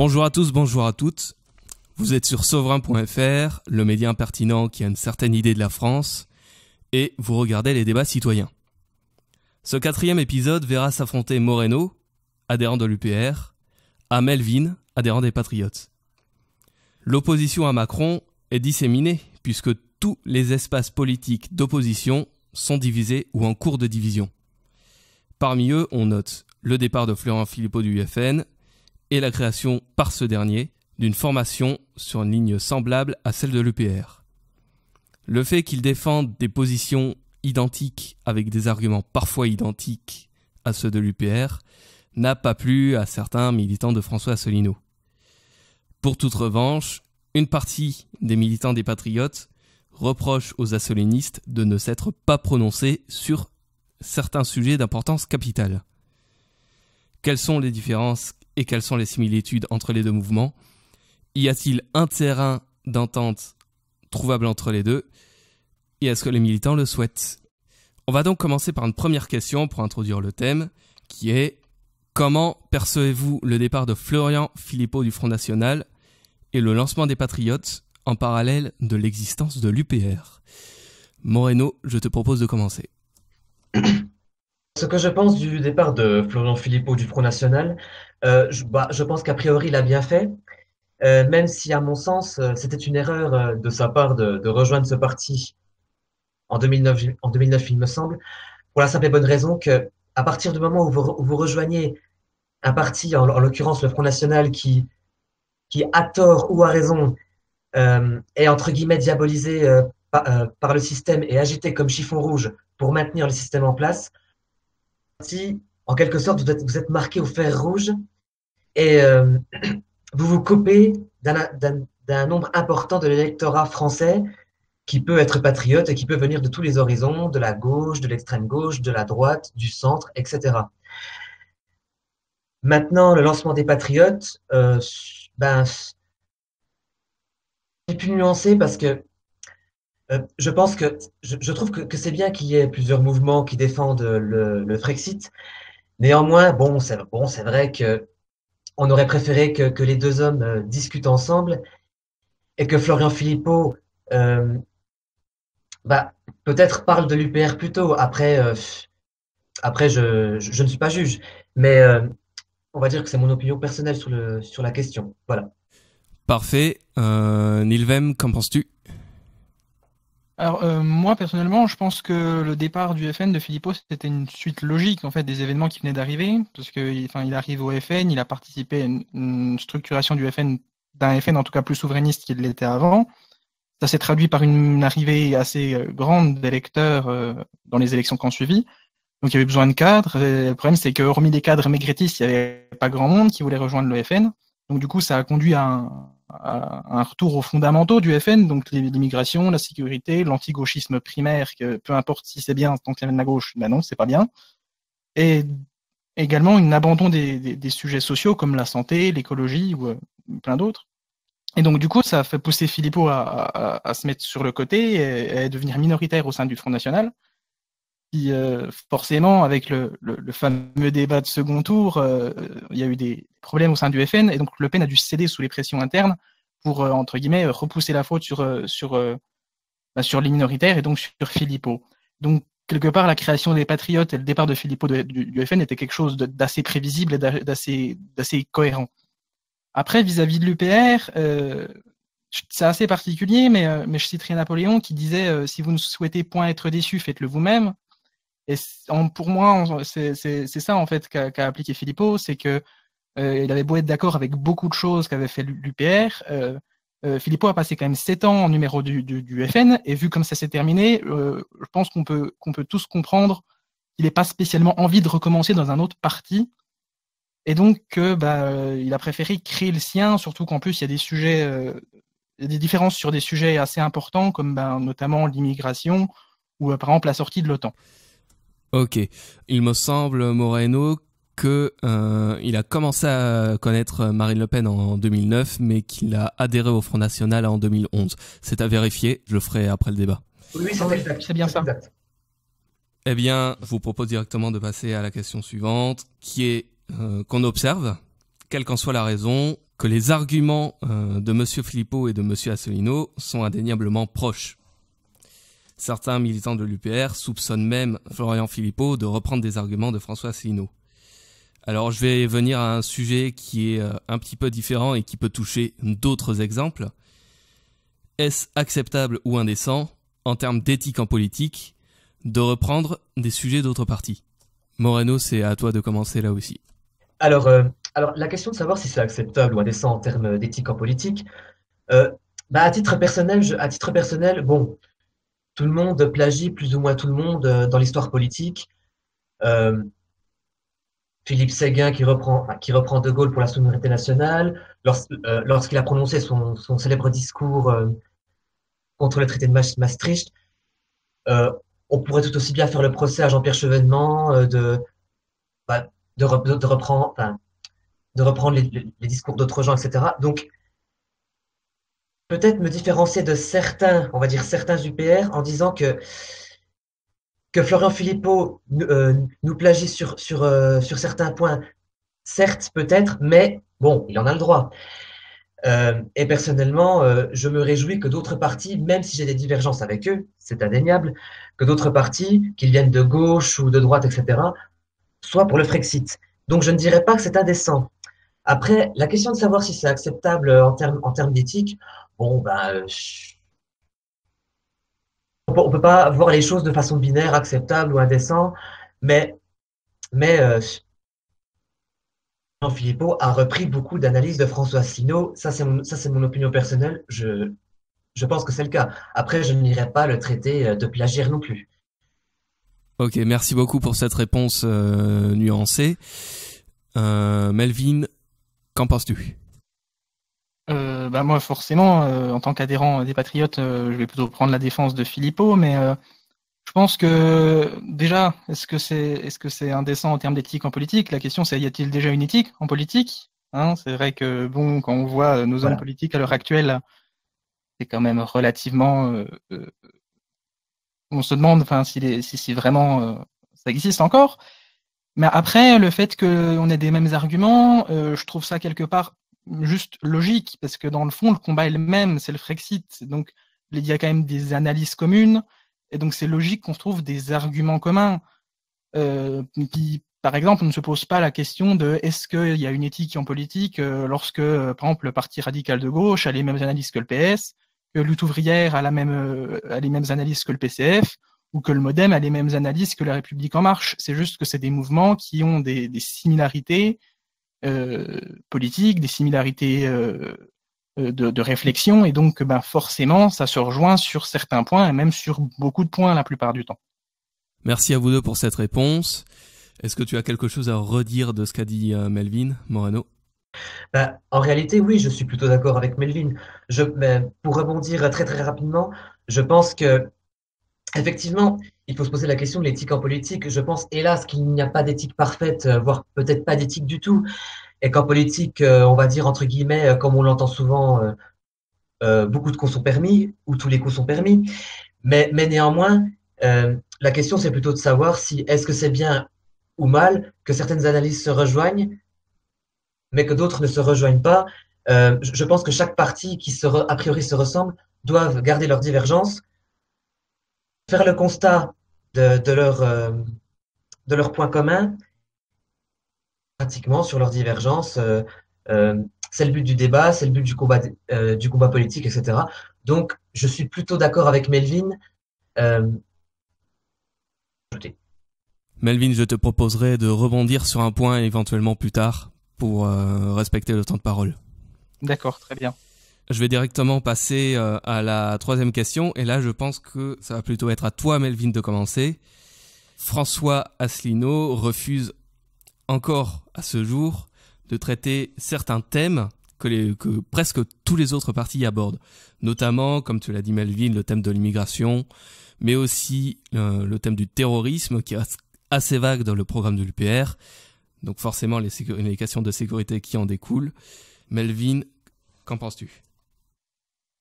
Bonjour à tous, bonjour à toutes. Vous êtes sur Souverain.fr, le média impertinent qui a une certaine idée de la France, et vous regardez les débats citoyens. Ce 4e épisode verra s'affronter Moreno, adhérent de l'UPR, à Melvin, adhérent des Patriotes. L'opposition à Macron est disséminée, puisque tous les espaces politiques d'opposition sont divisés ou en cours de division. Parmi eux, on note le départ de Florian Philippot du UFN et la création par ce dernier d'une formation sur une ligne semblable à celle de l'UPR. Le fait qu'ils défendent des positions identiques avec des arguments parfois identiques à ceux de l'UPR n'a pas plu à certains militants de François Asselineau. Pour toute revanche, une partie des militants des Patriotes reproche aux asselinistes de ne s'être pas prononcés sur certains sujets d'importance capitale. Quelles sont les différences et quelles sont les similitudes entre les deux mouvements ? Y a-t-il un terrain d'entente trouvable entre les deux ? Et est-ce que les militants le souhaitent ? On va donc commencer par une première question pour introduire le thème, qui est « Comment percevez-vous le départ de Florian Philippot du Front National et le lancement des Patriotes en parallèle de l'existence de l'UPR ?» Moreno, je te propose de commencer. Ce que je pense du départ de Florian Philippot du Front National, je pense qu'a priori, il a bien fait, même si, à mon sens, c'était une erreur de sa part de rejoindre ce parti en 2009, il me semble, pour la simple et bonne raison que, à partir du moment où vous rejoignez un parti, en l'occurrence le Front National, qui a tort ou a raison, est entre guillemets diabolisé par le système et agité comme chiffon rouge pour maintenir le système en place, en quelque sorte, vous êtes marqué au fer rouge et vous vous coupez d'un nombre important de l'électorat français qui peut être patriote et qui peut venir de tous les horizons, de la gauche, de l'extrême gauche, de la droite, du centre, etc. Maintenant, le lancement des patriotes, c'est plus nuancé parce que je pense que je trouve que c'est bien qu'il y ait plusieurs mouvements qui défendent le Frexit. Néanmoins, c'est vrai que on aurait préféré que les deux hommes discutent ensemble et que Florian Philippot euh, peut-être parle de l'UPR plus tôt. Après je ne suis pas juge, mais on va dire que c'est mon opinion personnelle sur la question. Voilà. Parfait. Nilvem, qu'en penses-tu ? Alors moi personnellement, je pense que le départ du FN de Philippot c'était une suite logique en fait des événements qui venaient d'arriver, parce que il arrive au FN, il a participé à une structuration du FN, d'un FN en tout cas plus souverainiste qu'il l'était avant. Ça s'est traduit par une arrivée assez grande d'électeurs dans les élections qui ont suivi. Donc il y avait besoin de cadres. Et le problème c'est que hormis des cadres maigretistes, il n'y avait pas grand monde qui voulait rejoindre le FN. Donc du coup ça a conduit à un retour aux fondamentaux du FN, donc l'immigration, la sécurité, l'anti-gauchisme primaire, que peu importe si c'est bien tant que ça vient de la gauche, ben non, c'est pas bien. Et également un abandon des sujets sociaux comme la santé, l'écologie ou plein d'autres. Et donc du coup, ça a fait pousser Philippot à se mettre sur le côté et à devenir minoritaire au sein du Front National. Qui forcément, avec le fameux débat de second tour, il y a eu des problèmes au sein du FN, et donc Le Pen a dû céder sous les pressions internes pour, entre guillemets, repousser la faute sur les minoritaires et donc sur Philippot. Donc, quelque part, la création des Patriotes et le départ de Philippot du FN était quelque chose d'assez prévisible et d'assez cohérent. Après, vis-à-vis de l'UPR, c'est assez particulier, mais je citerai Napoléon qui disait si vous ne souhaitez point être déçu, faites-le vous-même. Et pour moi, c'est ça en fait qu'a appliqué Philippot, c'est que il avait beau être d'accord avec beaucoup de choses qu'avait fait l'UPR, Philippot a passé quand même 7 ans en numéro du FN, et vu comme ça s'est terminé, je pense qu'on peut tous comprendre qu'il n'ait pas spécialement envie de recommencer dans un autre parti, et donc il a préféré créer le sien, surtout qu'en plus il y a des sujets, il y a des différences sur des sujets assez importants, comme notamment l'immigration ou par exemple la sortie de l'OTAN. Ok, il me semble, Moreno, qu'il a commencé à connaître Marine Le Pen en 2009, mais qu'il a adhéré au Front National en 2011. C'est à vérifier, je le ferai après le débat. Oui, c'est exact. C'est bien ça. Exact. Eh bien, je vous propose directement de passer à la question suivante, qui est qu'on observe quelle qu'en soit la raison, que les arguments de M. Philippot et de M. Asselineau sont indéniablement proches. Certains militants de l'UPR soupçonnent même Florian Philippot de reprendre des arguments de François Asselineau. Alors je vais venir à un sujet qui est un petit peu différent et qui peut toucher d'autres exemples. Est-ce acceptable ou indécent, en termes d'éthique en politique, de reprendre des sujets d'autres partis? Moreno, c'est à toi de commencer là aussi. Alors, la question de savoir si c'est acceptable ou indécent en termes d'éthique en politique, à titre personnel, bon, tout le monde plagie plus ou moins tout le monde dans l'histoire politique. Euh, Philippe Séguin qui reprend De Gaulle pour la souveraineté nationale, lorsqu'il a prononcé son célèbre discours contre le traité de Maastricht. On pourrait tout aussi bien faire le procès à Jean-Pierre Chevènement de reprendre les discours d'autres gens, etc. Donc, peut-être me différencier de certains, on va dire certains UPR, en disant que Florian Philippot nous plagie sur certains points, certes, peut-être, mais bon, il en a le droit. Et personnellement, je me réjouis que d'autres partis, même si j'ai des divergences avec eux, c'est indéniable, que d'autres partis, qu'ils viennent de gauche ou de droite, etc., soient pour le Frexit. Donc je ne dirais pas que c'est indécent. Après, la question de savoir si c'est acceptable en termes d'éthique, bon, on peut pas voir les choses de façon binaire, acceptable ou indécent, mais Jean Philippot a repris beaucoup d'analyses de François Asselineau. Ça, c'est mon opinion personnelle. Je pense que c'est le cas. Après, je n'irai pas le traiter de plagiaire non plus. Ok, merci beaucoup pour cette réponse nuancée. Melvin, qu'en penses-tu? Moi, forcément, en tant qu'adhérent des Patriotes, je vais plutôt prendre la défense de Philippot, mais je pense que déjà, est-ce que c'est indécent en termes d'éthique en politique? La question, c'est y a-t-il déjà une éthique en politique? C'est vrai que bon, quand on voit nos hommes politiques à l'heure actuelle, c'est quand même relativement. On se demande, si vraiment ça existe encore. Mais après, le fait qu'on ait des mêmes arguments, je trouve ça quelque part juste logique, parce que dans le fond, le combat est le même, c'est le Frexit. Donc, il y a quand même des analyses communes, et donc c'est logique qu'on trouve des arguments communs. Puis, par exemple, on ne se pose pas la question de est-ce qu'il y a une éthique en politique lorsque, par exemple, le Parti radical de gauche a les mêmes analyses que le PS, que la lutte ouvrière a les mêmes analyses que le PCF, ou que le MoDem a les mêmes analyses que la République en marche. C'est juste que c'est des mouvements qui ont des similarités politiques, des similarités de réflexion, et donc forcément, ça se rejoint sur certains points, et même sur beaucoup de points la plupart du temps. Merci à vous deux pour cette réponse. Est-ce que tu as quelque chose à redire de ce qu'a dit Melvin, Moreno? En réalité, oui, je suis plutôt d'accord avec Melvin. Pour rebondir très très rapidement, je pense que effectivement, il faut se poser la question de l'éthique en politique. Je pense, hélas, qu'il n'y a pas d'éthique parfaite, voire peut-être pas d'éthique du tout, et qu'en politique, on va dire entre guillemets, comme on l'entend souvent, beaucoup de coups sont permis ou tous les coups sont permis. Mais néanmoins, la question c'est plutôt de savoir si est-ce que c'est bien ou mal que certaines analyses se rejoignent, mais que d'autres ne se rejoignent pas. Je pense que chaque parti qui a priori se ressemble doivent garder leurs divergences, faire le constat de leurs points communs, pratiquement sur leurs divergences. C'est le but du débat, c'est le but du combat politique, etc. Donc, je suis plutôt d'accord avec Melvin. Melvin, je te proposerai de rebondir sur un point éventuellement plus tard pour respecter le temps de parole. D'accord, très bien. Je vais directement passer à la troisième question, et là je pense que ça va plutôt être à toi, Melvin, de commencer. François Asselineau refuse encore à ce jour de traiter certains thèmes que presque tous les autres partis abordent, notamment, comme tu l'as dit Melvin, le thème de l'immigration, mais aussi le thème du terrorisme qui est assez vague dans le programme de l'UPR, donc forcément les questions de sécurité qui en découlent. Melvin, qu'en penses-tu ?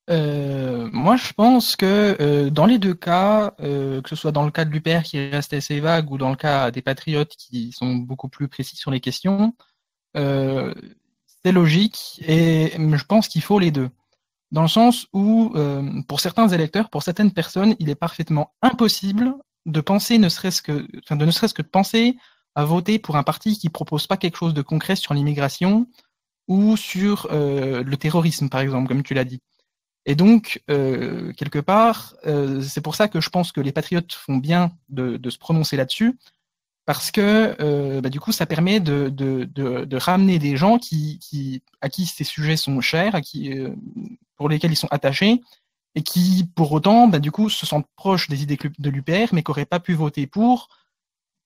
Moi, je pense que dans les deux cas, que ce soit dans le cas de l'UPR qui reste assez vague ou dans le cas des Patriotes qui sont beaucoup plus précis sur les questions, c'est logique et je pense qu'il faut les deux. Dans le sens où, pour certains électeurs, pour certaines personnes, il est parfaitement impossible de penser, ne serait-ce que de penser à voter pour un parti qui propose pas quelque chose de concret sur l'immigration ou sur le terrorisme, par exemple, comme tu l'as dit. Et donc, quelque part, c'est pour ça que je pense que les patriotes font bien de se prononcer là-dessus, parce que du coup, ça permet de ramener des gens à qui ces sujets sont chers, pour lesquels ils sont attachés, et qui, pour autant, du coup, se sentent proches des idées de l'UPR, mais qui n'auraient pas pu voter pour,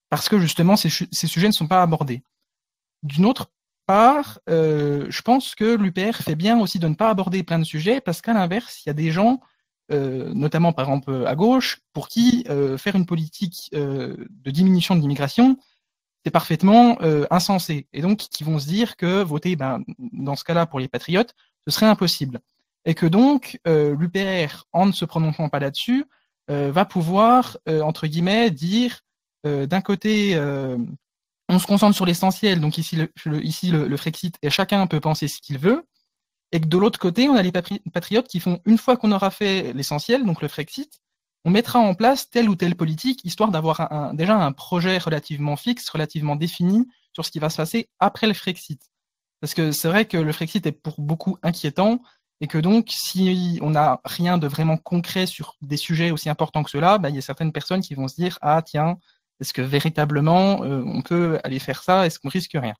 parce que justement, ces sujets ne sont pas abordés. D'une autre part, je pense que l'UPR fait bien aussi de ne pas aborder plein de sujets, parce qu'à l'inverse, il y a des gens, notamment par exemple à gauche, pour qui faire une politique de diminution de l'immigration, c'est parfaitement insensé. Et donc, qui vont se dire que voter, dans ce cas-là, pour les patriotes, ce serait impossible. Et que donc, l'UPR, en ne se prononçant pas là-dessus, va pouvoir, entre guillemets, dire, d'un côté, on se concentre sur l'essentiel, donc ici le Frexit, et chacun peut penser ce qu'il veut, et que de l'autre côté, on a les patriotes qui font, une fois qu'on aura fait l'essentiel, donc le Frexit, on mettra en place telle ou telle politique, histoire d'avoir déjà un projet relativement fixe, relativement défini sur ce qui va se passer après le Frexit. Parce que c'est vrai que le Frexit est pour beaucoup inquiétant, et que donc, si on n'a rien de vraiment concret sur des sujets aussi importants que ceux-là, il y a certaines personnes qui vont se dire « Ah tiens, est-ce que véritablement on peut aller faire ça? Est-ce qu'on risque rien ?»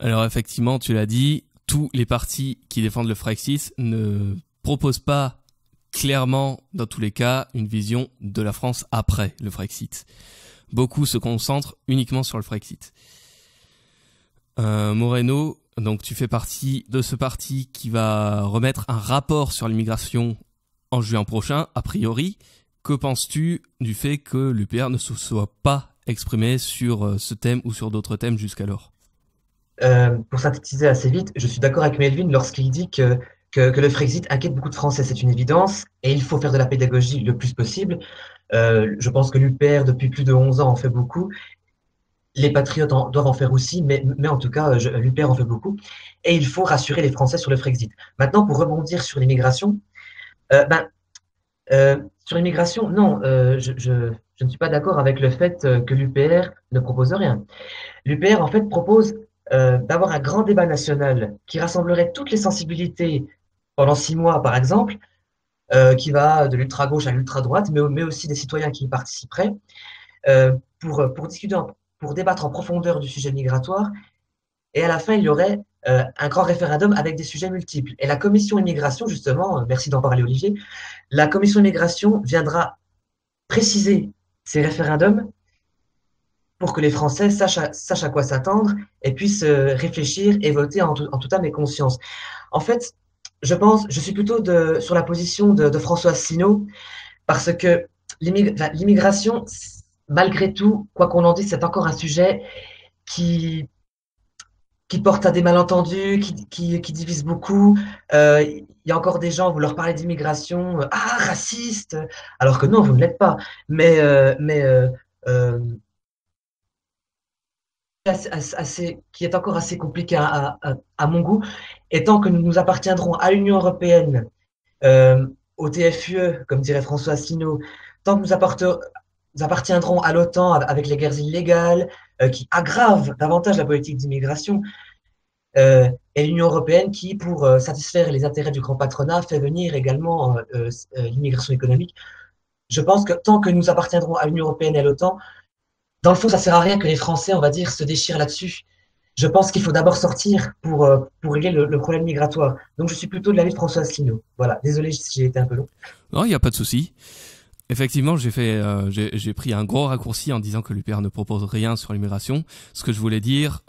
Alors effectivement, tu l'as dit, tous les partis qui défendent le Frexit ne proposent pas clairement, dans tous les cas, une vision de la France après le Frexit. Beaucoup se concentrent uniquement sur le Frexit. Moreno, donc tu fais partie de ce parti qui va remettre un rapport sur l'immigration en juin prochain, a priori. Que penses-tu du fait que l'UPR ne se soit pas exprimé sur ce thème ou sur d'autres thèmes jusqu'alors? Pour synthétiser assez vite, je suis d'accord avec Melvin lorsqu'il dit que le Frexit inquiète beaucoup de Français, c'est une évidence, et il faut faire de la pédagogie le plus possible. Je pense que l'UPR, depuis plus de 11 ans, en fait beaucoup. Les patriotes doivent en faire aussi, mais en tout cas, l'UPR en fait beaucoup. Et il faut rassurer les Français sur le Frexit. Maintenant, pour rebondir sur l'immigration, sur l'immigration, non, je ne suis pas d'accord avec le fait que l'UPR ne propose rien. L'UPR, en fait, propose d'avoir un grand débat national qui rassemblerait toutes les sensibilités pendant 6 mois, par exemple, qui va de l'ultra-gauche à l'ultra-droite, mais aussi des citoyens qui y participeraient, pour discuter, pour débattre en profondeur du sujet migratoire. Et à la fin, il y aurait un grand référendum avec des sujets multiples. Et la commission immigration, justement, merci d'en parler Olivier, la commission immigration viendra préciser ces référendums pour que les Français sachent à quoi s'attendre et puissent réfléchir et voter en toute âme et conscience. En fait, je suis plutôt sur la position de François Asselineau, parce que l'immigration, malgré tout, quoi qu'on en dise, c'est encore un sujet qui porte à des malentendus, qui divise beaucoup. Il y a encore des gens, vous leur parlez d'immigration, raciste, alors que non, vous ne l'êtes pas. Mais qui est encore assez compliqué à mon goût, et tant que nous appartiendrons à l'Union européenne, au TFUE, comme dirait François Asselineau, tant que nous appartiendrons à l'OTAN avec les guerres illégales qui aggravent davantage la politique d'immigration, et l'Union européenne qui, pour satisfaire les intérêts du grand patronat, fait venir également l'immigration économique. Je pense que tant que nous appartiendrons à l'Union européenne et à l'OTAN, dans le fond, ça ne sert à rien que les Français, on va dire, se déchirent là-dessus. Je pense qu'il faut d'abord sortir pour régler le problème migratoire. Donc, je suis plutôt de l'avis de François Asselineau. Voilà, désolé si j'ai été un peu long. Non, il n'y a pas de souci. Effectivement, j'ai pris un gros raccourci en disant que l'UPR ne propose rien sur l'immigration. Ce que je voulais dire,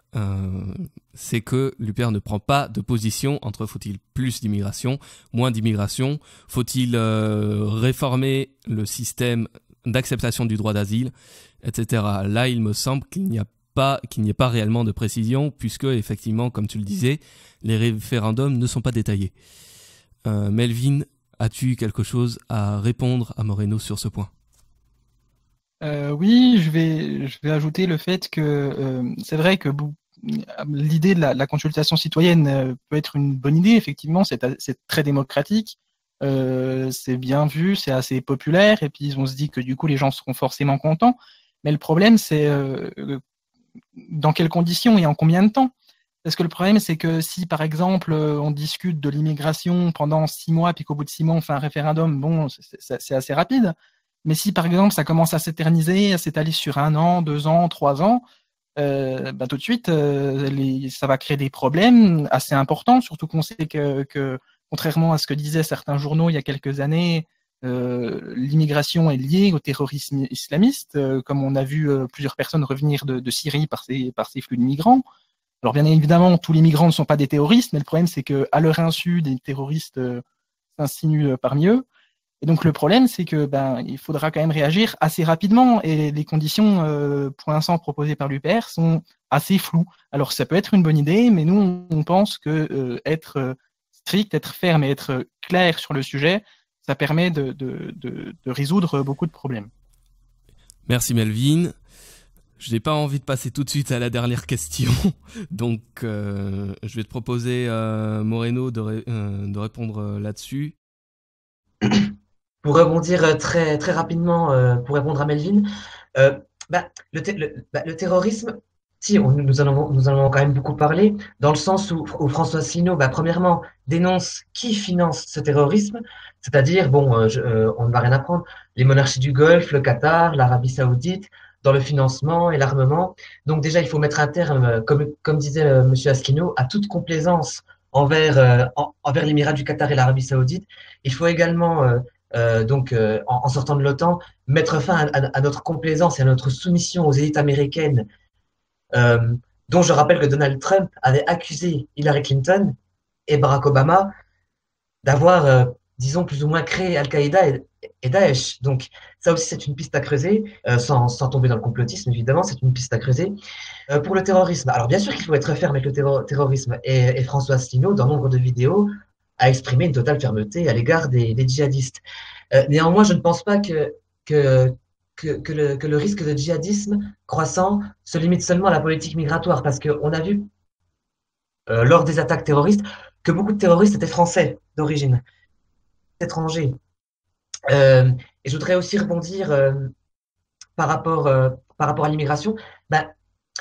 c'est que l'UPR ne prend pas de position entre faut-il plus d'immigration, moins d'immigration, faut-il réformer le système d'acceptation du droit d'asile, etc. Là, il me semble qu'il n'y ait pas réellement de précision, puisque effectivement, comme tu le disais, les référendums ne sont pas détaillés. Melvin, as-tu quelque chose à répondre à Moreno sur ce point? Oui, je vais ajouter le fait que c'est vrai que l'idée de la consultation citoyenne peut être une bonne idée, effectivement, c'est très démocratique, c'est bien vu, c'est assez populaire, et puis on se dit que du coup les gens seront forcément contents, mais le problème c'est dans quelles conditions et en combien de temps? Parce que le problème c'est que si par exemple on discute de l'immigration pendant 6 mois, puis qu'au bout de 6 mois on fait un référendum, bon, c'est assez rapide, mais si par exemple ça commence à s'éterniser, à s'étaler sur 1 an, 2 ans, 3 ans, tout de suite, ça va créer des problèmes assez importants, surtout qu'on sait que, contrairement à ce que disaient certains journaux il y a quelques années, l'immigration est liée au terrorisme islamiste, comme on a vu plusieurs personnes revenir de Syrie par ces flux de migrants. Alors bien évidemment, tous les migrants ne sont pas des terroristes, mais le problème c'est qu'à leur insu, des terroristes s'insinuent parmi eux. Et donc le problème, c'est que il faudra quand même réagir assez rapidement et les conditions pour l'instant proposées par l'UPR sont assez floues. Alors ça peut être une bonne idée, mais nous on pense que être strict, être ferme et être clair sur le sujet, ça permet de résoudre beaucoup de problèmes. Merci Melvin. Je n'ai pas envie de passer tout de suite à la dernière question, donc je vais te proposer Moreno de répondre là-dessus. Pour rebondir très, très rapidement, pour répondre à Melvin, le terrorisme, si, nous en avons quand même beaucoup parlé, dans le sens où François Asselineau, premièrement, dénonce qui finance ce terrorisme, c'est-à-dire, on ne va rien apprendre, les monarchies du Golfe, le Qatar, l'Arabie Saoudite, dans le financement et l'armement. Donc déjà, il faut mettre un terme, comme disait M. Asselineau, à toute complaisance envers l'Émirat du Qatar et l'Arabie Saoudite. Il faut également en sortant de l'OTAN, mettre fin à notre complaisance et à notre soumission aux élites américaines, dont je rappelle que Donald Trump avait accusé Hillary Clinton et Barack Obama d'avoir, disons, plus ou moins créé Al-Qaïda et Daesh. Donc ça aussi, c'est une piste à creuser, sans tomber dans le complotisme, évidemment, c'est une piste à creuser. Pour le terrorisme, alors bien sûr qu'il faut être ferme avec le terrorisme, et François Asselineau, dans nombre de vidéos, a exprimé une totale fermeté à l'égard des djihadistes. Néanmoins, je ne pense pas que le risque de djihadisme croissant se limite seulement à la politique migratoire, parce qu'on a vu lors des attaques terroristes que beaucoup de terroristes étaient français d'origine, étrangers. Et je voudrais aussi rebondir par rapport à l'immigration.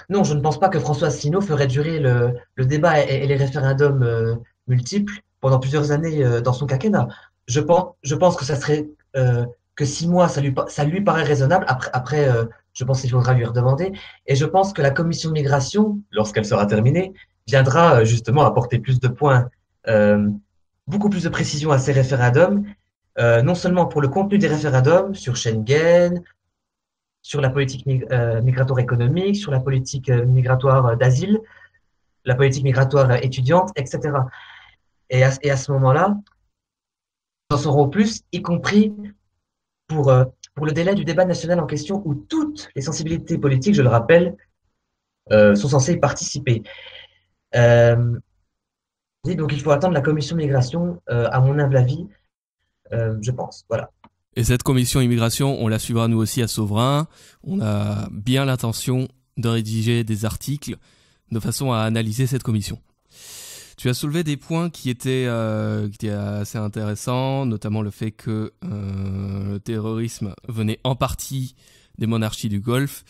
Non, je ne pense pas que François Asselineau ferait durer le débat et les référendums multiples pendant plusieurs années dans son quinquennat. Je pense que ça serait que 6 mois, ça lui paraît raisonnable. Après, je pense qu'il faudra lui redemander. Et je pense que la commission de migration, lorsqu'elle sera terminée, viendra justement apporter plus de points, beaucoup plus de précision à ces référendums, non seulement pour le contenu des référendums, sur Schengen, sur la politique migratoire économique, sur la politique migratoire d'asile, la politique migratoire étudiante, etc. Et à ce moment-là, nous en saurons plus, y compris pour le délai du débat national en question, où toutes les sensibilités politiques, je le rappelle, sont censées y participer. Donc il faut attendre la commission migration, à mon humble avis, je pense. Voilà. Et cette commission immigration, on la suivra nous aussi à Souverain. On a bien l'intention de rédiger des articles de façon à analyser cette commission. Tu as soulevé des points qui étaient assez intéressants, notamment le fait que le terrorisme venait en partie des monarchies du Golfe.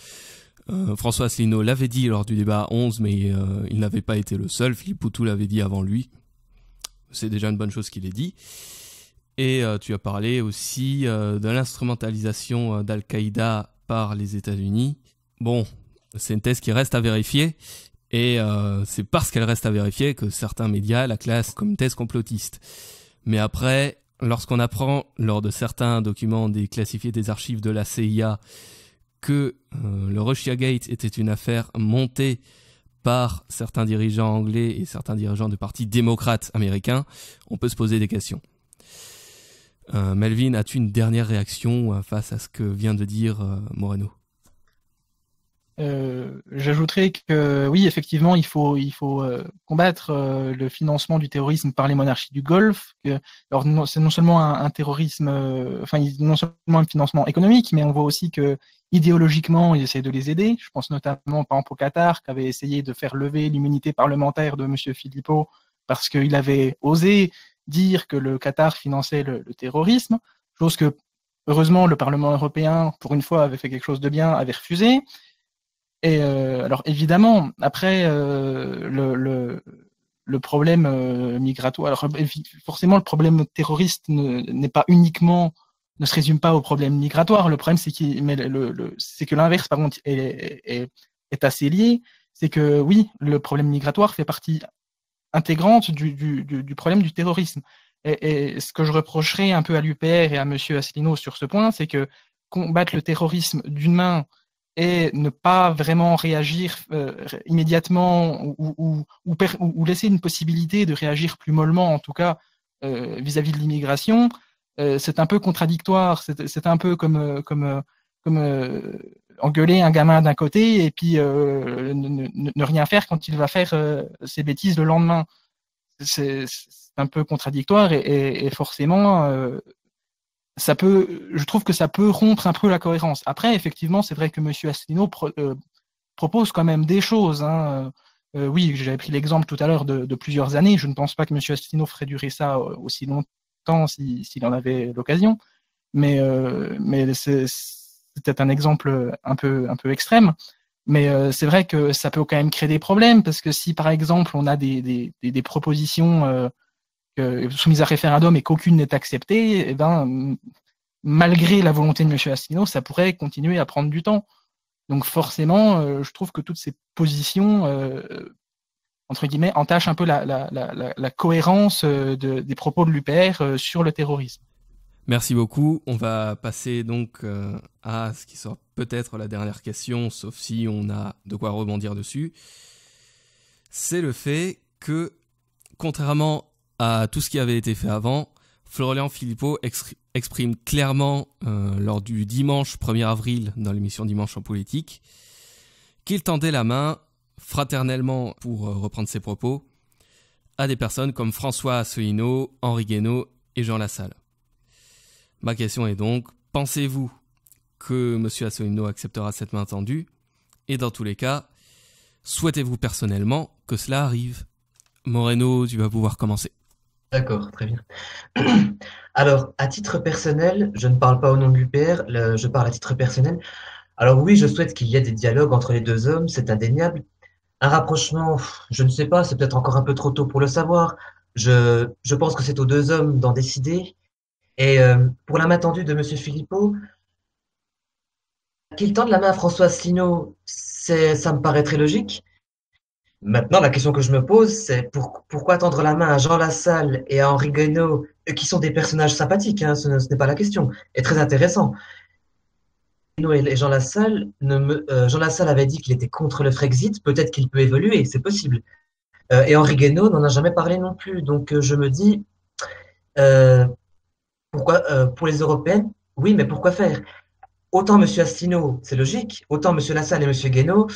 François Asselineau l'avait dit lors du débat 11, mais il n'avait pas été le seul. Philippe Poutou l'avait dit avant lui. C'est déjà une bonne chose qu'il ait dit. Et tu as parlé aussi de l'instrumentalisation d'Al-Qaïda par les États-Unis. Bon, c'est une thèse qui reste à vérifier. Et c'est parce qu'elle reste à vérifier que certains médias la classent comme thèse complotiste. Mais après, lorsqu'on apprend lors de certains documents déclassifiés des archives de la CIA que le Russiagate était une affaire montée par certains dirigeants anglais et certains dirigeants de partis démocrates américains, on peut se poser des questions. Melvin, as-tu une dernière réaction face à ce que vient de dire Moreno ? J'ajouterais que oui, effectivement, il faut combattre le financement du terrorisme par les monarchies du Golfe. Alors, c'est non seulement un terrorisme, non seulement un financement économique, mais on voit aussi que idéologiquement, ils essaient de les aider. Je pense notamment, par exemple, au Qatar, qui avait essayé de faire lever l'immunité parlementaire de M. Philippot parce qu'il avait osé dire que le Qatar finançait le terrorisme, chose que, heureusement, le Parlement européen, pour une fois, avait fait quelque chose de bien, avait refusé. Et alors évidemment, après le problème migratoire, alors forcément le problème terroriste n'est pas uniquement, ne se résume pas au problème migratoire. Le problème c'est que l'inverse par contre est assez lié. C'est que oui, le problème migratoire fait partie intégrante du problème du terrorisme. Et ce que je reprocherais un peu à l'UPR et à Monsieur Asselineau sur ce point, c'est que combattre le terrorisme d'une main et ne pas vraiment réagir immédiatement ou laisser une possibilité de réagir plus mollement, en tout cas vis-à-vis de l'immigration, c'est un peu contradictoire. C'est un peu comme engueuler un gamin d'un côté et puis ne rien faire quand il va faire ses bêtises le lendemain. C'est un peu contradictoire et forcément je trouve que ça peut rompre un peu la cohérence. Après, effectivement, c'est vrai que M. Asselineau propose quand même des choses. Hein. Oui, j'avais pris l'exemple tout à l'heure de plusieurs années. Je ne pense pas que M. Asselineau ferait durer ça aussi longtemps s'il en avait l'occasion. Mais c'est peut-être un exemple un peu extrême. Mais c'est vrai que ça peut quand même créer des problèmes parce que si, par exemple, on a des propositions soumise à référendum et qu'aucune n'est acceptée, eh ben, malgré la volonté de M. Asselineau, ça pourrait continuer à prendre du temps. Donc forcément, je trouve que toutes ces positions, entre guillemets, entachent un peu la cohérence des propos de l'UPR sur le terrorisme. Merci beaucoup. On va passer donc à ce qui sera peut-être la dernière question, sauf si on a de quoi rebondir dessus. C'est le fait que, contrairement à tout ce qui avait été fait avant, Florian Philippot exprime clairement lors du dimanche 1er avril dans l'émission Dimanche en politique qu'il tendait la main fraternellement, pour reprendre ses propos, à des personnes comme François Asselineau, Henri Guénaud et Jean Lassalle. Ma question est donc, pensez-vous que M. Asselineau acceptera cette main tendue? Et dans tous les cas, souhaitez-vous personnellement que cela arrive? Moreno, tu vas pouvoir commencer. D'accord, très bien. Alors, à titre personnel, je ne parle pas au nom de l'UPR, je parle à titre personnel. Alors oui, je souhaite qu'il y ait des dialogues entre les deux hommes, c'est indéniable. Un rapprochement, je ne sais pas, c'est peut-être encore un peu trop tôt pour le savoir. Je pense que c'est aux deux hommes d'en décider. Et pour la main tendue de M. Philippot, qu'il tende la main à François Asselineau, ça me paraît très logique. Maintenant, la question que je me pose, c'est pourquoi tendre la main à Jean Lassalle et à Henri Guénaud, qui sont des personnages sympathiques, hein, ce n'est pas la question, et très intéressants. Guénaud et Jean Lassalle, Jean Lassalle avait dit qu'il était contre le Frexit, peut-être qu'il peut évoluer, c'est possible. Et Henri Guénaud n'en a jamais parlé non plus, donc je me dis, pourquoi, pour les Européennes, oui, mais pourquoi faire? Autant M. Asselineau, c'est logique, autant M. Lassalle et M. Guénaud,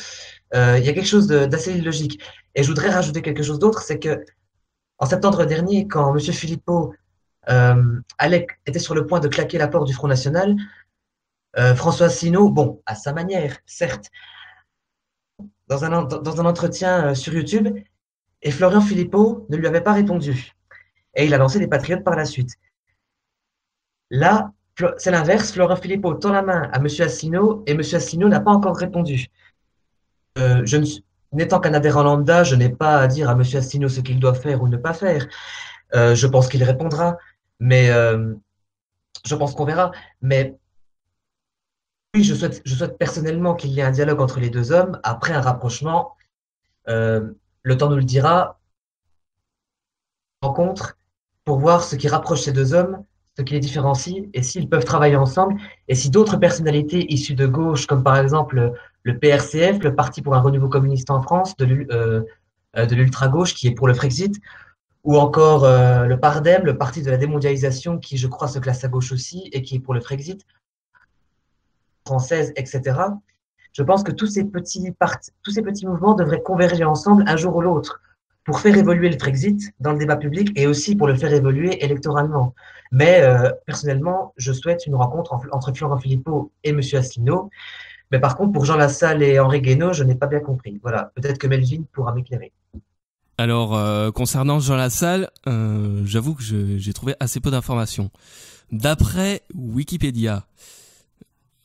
il y a quelque chose d'assez illogique. Et je voudrais rajouter quelque chose d'autre, c'est que en septembre dernier, quand M. Philippot était sur le point de claquer la porte du Front National, François Asselineau, bon, à sa manière, certes, dans un entretien sur YouTube, et Florian Philippot ne lui avait pas répondu. Et il a lancé des patriotes par la suite. Là, c'est l'inverse, Florian Philippot tend la main à M. Asselineau, et M. Asselineau n'a pas encore répondu. N'étant qu'un adhérent lambda, je n'ai pas à dire à M. Asselineau ce qu'il doit faire ou ne pas faire. Je pense qu'il répondra, mais je pense qu'on verra. Mais oui, je souhaite personnellement qu'il y ait un dialogue entre les deux hommes. Après un rapprochement, le temps nous le dira. Rencontre pour voir ce qui rapproche ces deux hommes, ce qui les différencie, et s'ils peuvent travailler ensemble, et si d'autres personnalités issues de gauche, comme par exemple le PRCF, le Parti pour un renouveau communiste en France, de l'ultra-gauche qui est pour le Frexit, ou encore le PARDEM, le Parti de la démondialisation, qui je crois se classe à gauche aussi, et qui est pour le Frexit, française, etc. Je pense que tous ces petits mouvements devraient converger ensemble un jour ou l'autre pour faire évoluer le Frexit dans le débat public et aussi pour le faire évoluer électoralement. Mais personnellement, je souhaite une rencontre entre Florent Philippot et M. Asselineau. Mais par contre, pour Jean Lassalle et Henri Guénaud, je n'ai pas bien compris. Voilà, peut-être que Melvin pourra m'éclairer. Alors, concernant Jean Lassalle, j'avoue que j'ai trouvé assez peu d'informations. D'après Wikipédia,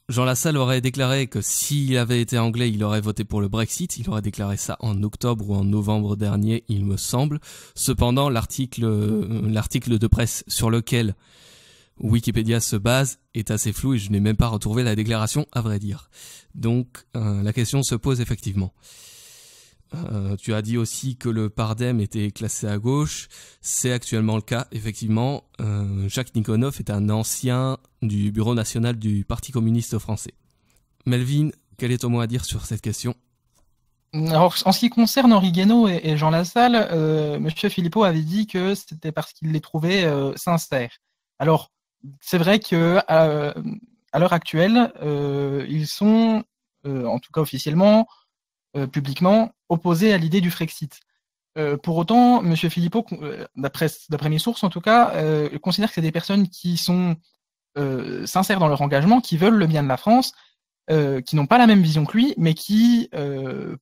Jean Lassalle aurait déclaré que s'il avait été anglais, il aurait voté pour le Brexit. Il aurait déclaré ça en octobre ou en novembre dernier, il me semble. Cependant, l'article de presse sur lequel Wikipédia se base est assez flou et je n'ai même pas retrouvé la déclaration, à vrai dire. Donc, la question se pose effectivement. Tu as dit aussi que le Pardem était classé à gauche. C'est actuellement le cas, effectivement. Jacques Nikonov est un ancien du bureau national du Parti communiste français. Melvin, quel est ton mot à dire sur cette question ? Alors, en ce qui concerne Henri Guénaud et Jean Lassalle, M. Philippot avait dit que c'était parce qu'il les trouvait sincères. Alors, c'est vrai que à l'heure actuelle, ils sont, en tout cas officiellement, publiquement, opposés à l'idée du Frexit. Pour autant, M. Philippot, d'après mes sources en tout cas, considère que c'est des personnes qui sont sincères dans leur engagement, qui veulent le bien de la France, qui n'ont pas la même vision que lui, mais qui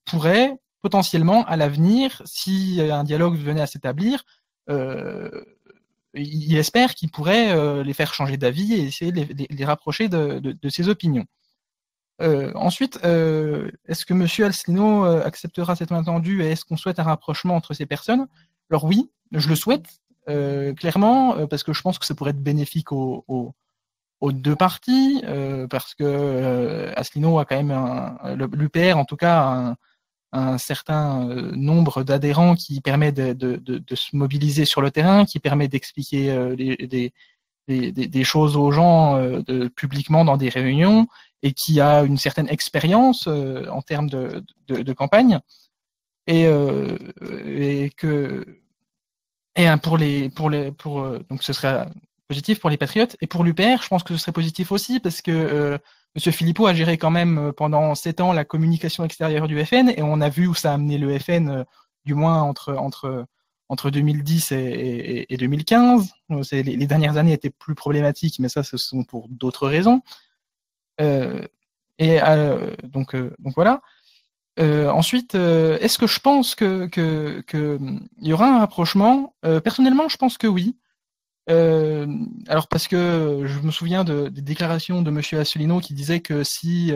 pourraient potentiellement, à l'avenir, si un dialogue venait à s'établir, il espère qu'il pourrait les faire changer d'avis et essayer de les rapprocher de ses opinions. Ensuite, est-ce que M. Asselineau acceptera cette main tendue et est-ce qu'on souhaite un rapprochement entre ces personnes ? Alors oui, je le souhaite, clairement, parce que je pense que ça pourrait être bénéfique aux deux parties, parce que Asselineau a quand même l'UPR, en tout cas, un certain nombre d'adhérents qui permet de se mobiliser sur le terrain, qui permet d'expliquer des choses aux gens publiquement dans des réunions et qui a une certaine expérience en termes de campagne donc ce serait positif pour les patriotes et pour l'UPR je pense que ce serait positif aussi parce que M. Philippot a géré quand même pendant 7 ans la communication extérieure du FN et on a vu où ça a amené le FN du moins entre 2010 et 2015. Les dernières années étaient plus problématiques, mais ça, ce sont pour d'autres raisons. Donc voilà. Ensuite, est-ce que je pense que y aura un rapprochement ? Personnellement, je pense que oui. Alors parce que je me souviens des déclarations de M. Asselineau qui disait que si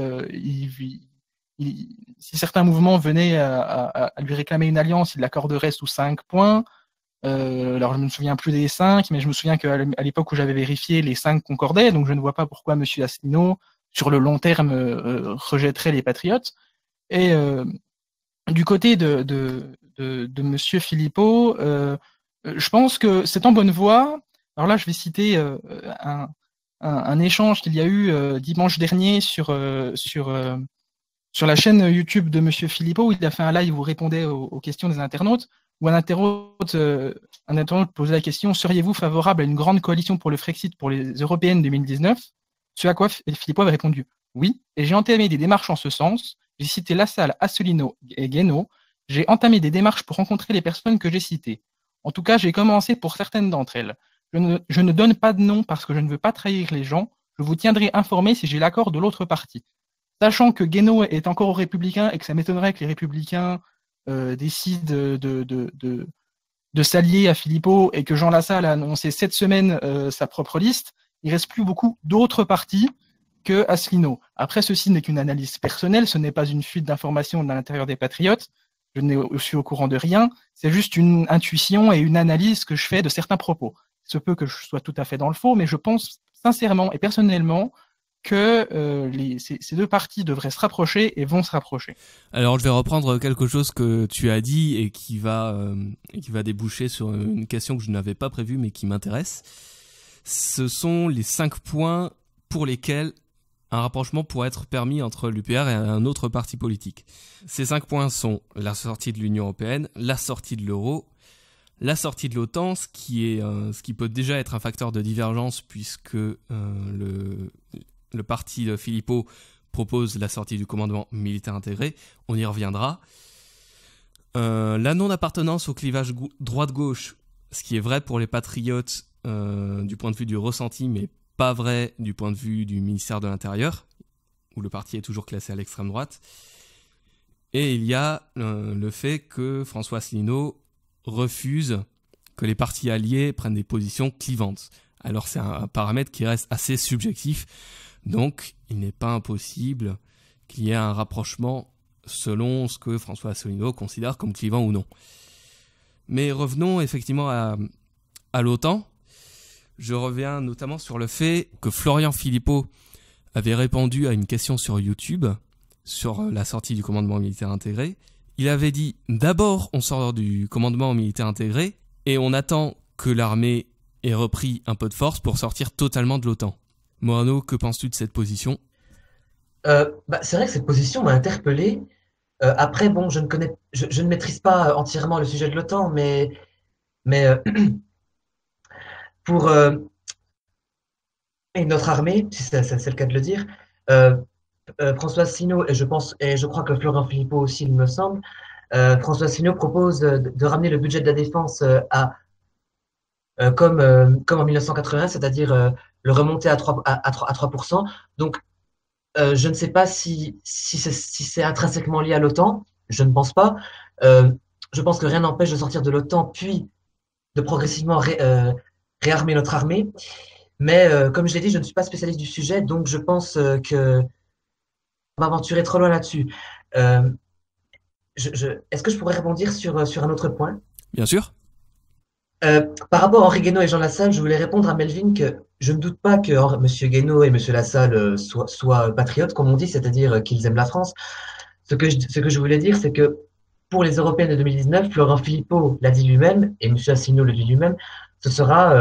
certains mouvements venaient à lui réclamer une alliance, il l'accorderait sous 5 points. Alors je ne me souviens plus des 5, mais je me souviens qu'à l'époque où j'avais vérifié, les 5 concordaient, donc je ne vois pas pourquoi M. Asselineau, sur le long terme, rejetterait les patriotes. Et du côté de M. Philippot, je pense que c'est en bonne voie. Alors là, je vais citer un échange qu'il y a eu dimanche dernier sur la chaîne YouTube de M. Philippot, où il a fait un live où il répondait aux questions des internautes, où un internaute posait la question « Seriez-vous favorable à une grande coalition pour le Frexit pour les européennes 2019 ?» Ce à quoi Philippot avait répondu « Oui, et j'ai entamé des démarches en ce sens. J'ai cité Lassalle, Asselineau et Guénaud. J'ai entamé des démarches pour rencontrer les personnes que j'ai citées. En tout cas, j'ai commencé pour certaines d'entre elles. Je ne donne pas de nom parce que je ne veux pas trahir les gens. Je vous tiendrai informé si j'ai l'accord de l'autre partie. Sachant que Guénaud est encore aux Républicains et que ça m'étonnerait que les Républicains décident de s'allier à Philippot et que Jean Lassalle a annoncé cette semaine sa propre liste, il ne reste plus beaucoup d'autres partis que Asselineau. Après, ceci n'est qu'une analyse personnelle, ce n'est pas une fuite d'informations à l'intérieur des Patriotes, je suis au courant de rien, c'est juste une intuition et une analyse que je fais de certains propos. Il se peut que je sois tout à fait dans le faux, mais je pense sincèrement et personnellement que ces deux partis devraient se rapprocher et vont se rapprocher. Alors je vais reprendre quelque chose que tu as dit et qui va déboucher sur une question que je n'avais pas prévue mais qui m'intéresse. Ce sont les 5 points pour lesquels un rapprochement pourrait être permis entre l'UPR et un autre parti politique. Ces 5 points sont la sortie de l'Union européenne, la sortie de l'euro, la sortie de l'OTAN, ce qui peut déjà être un facteur de divergence puisque le parti de Philippot propose la sortie du commandement militaire intégré, on y reviendra. La non-appartenance au clivage droite-gauche, ce qui est vrai pour les patriotes du point de vue du ressenti, mais pas vrai du point de vue du ministère de l'Intérieur, où le parti est toujours classé à l'extrême droite. Et il y a le fait que François Asselineau refuse que les partis alliés prennent des positions clivantes. Alors c'est un paramètre qui reste assez subjectif, donc il n'est pas impossible qu'il y ait un rapprochement selon ce que François Asselineau considère comme clivant ou non. Mais revenons effectivement à l'OTAN. Je reviens notamment sur le fait que Florian Philippot avait répondu à une question sur YouTube sur la sortie du commandement militaire intégré. Il avait dit « D'abord, on sort du commandement militaire intégré et on attend que l'armée ait repris un peu de force pour sortir totalement de l'OTAN. » Morano, que penses-tu de cette position ? C'est vrai que cette position m'a interpellé. Après, bon, je ne maîtrise pas entièrement le sujet de l'OTAN, mais pour notre armée, si c'est le cas de le dire, François Asselineau, et je crois que Florian Philippot aussi, il me semble, François Asselineau propose de ramener le budget de la défense comme en 1980, c'est-à-dire le remonter à 3%. Donc, je ne sais pas si c'est intrinsèquement lié à l'OTAN, je ne pense pas. Je pense que rien n'empêche de sortir de l'OTAN, puis de progressivement réarmer notre armée. Mais comme je l'ai dit, je ne suis pas spécialiste du sujet, donc je pense que on va m'aventurer trop loin là-dessus. Est-ce que je pourrais rebondir sur un autre point? Bien sûr. Par rapport à Henri Guénaud et Jean Lassalle, je voulais répondre à Melvin que je ne doute pas que M. Guénaud et M. Lassalle soient patriotes, comme on dit, c'est-à-dire qu'ils aiment la France. Ce que je voulais dire, c'est que pour les Européennes de 2019, Florent Philippot l'a dit lui-même, et M. Asselineau le dit lui-même, ce sera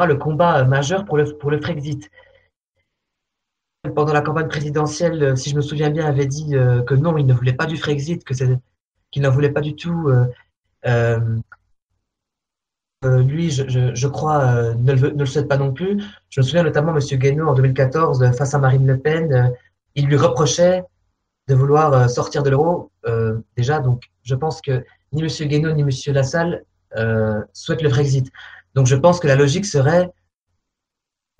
le combat majeur pour le Frexit. Pendant la campagne présidentielle, si je me souviens bien, avait dit que non, il ne voulait pas du Frexit, qu'il n'en voulait pas du tout. Lui, je crois, ne le souhaite pas non plus. Je me souviens notamment M. Guénaud en 2014, face à Marine Le Pen, il lui reprochait de vouloir sortir de l'euro déjà. Donc, je pense que ni M. Guénaud ni M. Lassalle souhaitent le Frexit. Donc, je pense que la logique serait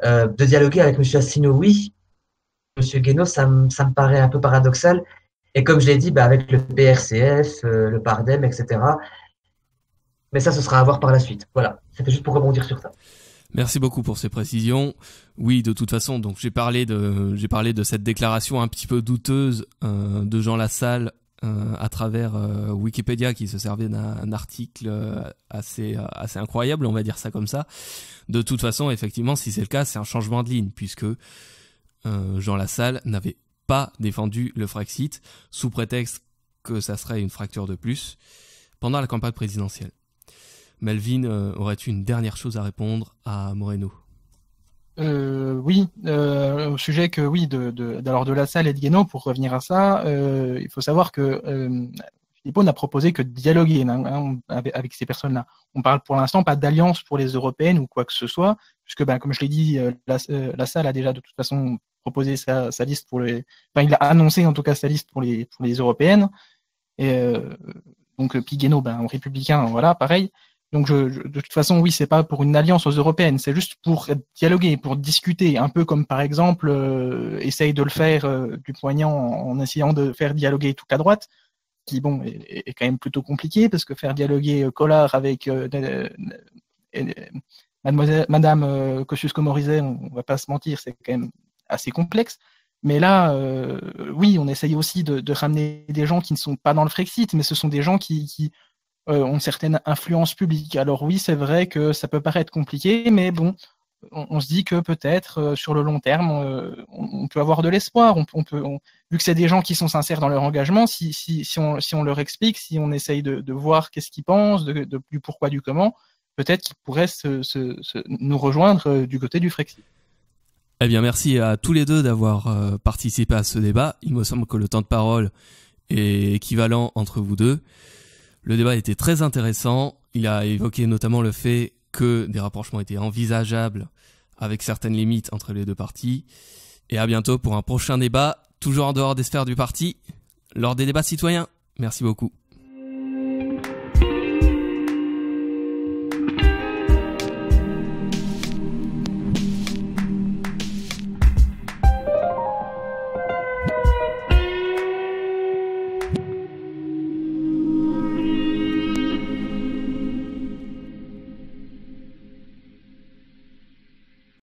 de dialoguer avec M. Asselineau, oui. M. Guénaud, ça me paraît un peu paradoxal. Et comme je l'ai dit, avec le PRCF, le PARDEM, etc. Mais ça, ce sera à voir par la suite. Voilà, c'était juste pour rebondir sur ça. Merci beaucoup pour ces précisions. Oui, de toute façon, donc j'ai parlé de cette déclaration un petit peu douteuse de Jean Lassalle à travers Wikipédia, qui se servait d'un article assez incroyable, on va dire ça comme ça. De toute façon, effectivement, si c'est le cas, c'est un changement de ligne, puisque Jean Lassalle n'avait pas défendu le Frexit sous prétexte que ça serait une fracture de plus pendant la campagne présidentielle. Melvin, aurais-tu une dernière chose à répondre à Moreno ? Oui, au sujet que oui de Lassalle et de Guénaud, pour revenir à ça, il faut savoir que Philippot n'a proposé que de dialoguer avec ces personnes-là. On parle pour l'instant pas d'alliance pour les européennes ou quoi que ce soit, puisque comme je l'ai dit, Lassalle a déjà de toute façon proposé sa liste pour les. Enfin, il a annoncé en tout cas sa liste pour les européennes. Et donc puis Guénaud, aux républicains, voilà, pareil. Donc de toute façon, oui, c'est pas pour une alliance aux européennes, c'est juste pour dialoguer, pour discuter, un peu comme par exemple essaye de le faire Dupont-Aignan en essayant de faire dialoguer toute la droite, qui est quand même plutôt compliqué parce que faire dialoguer Collard avec Madame Kosciusko-Morizet, on va pas se mentir, c'est quand même assez complexe. Mais là, oui, on essaye aussi de ramener des gens qui ne sont pas dans le Frexit, mais ce sont des gens qui ont une certaine influence publique. Alors oui, c'est vrai que ça peut paraître compliqué, mais bon, on se dit que peut-être sur le long terme, on peut avoir de l'espoir. Vu que c'est des gens qui sont sincères dans leur engagement, si on leur explique, si on essaye de voir qu'est-ce qu'ils pensent, du pourquoi, du comment, peut-être qu'ils pourraient nous rejoindre du côté du Frexit. Eh bien, merci à tous les deux d'avoir participé à ce débat. Il me semble que le temps de parole est équivalent entre vous deux. Le débat était très intéressant. Il a évoqué notamment le fait que des rapprochements étaient envisageables avec certaines limites entre les deux parties. Et à bientôt pour un prochain débat toujours en dehors des sphères du parti, lors des débats citoyens. Merci beaucoup.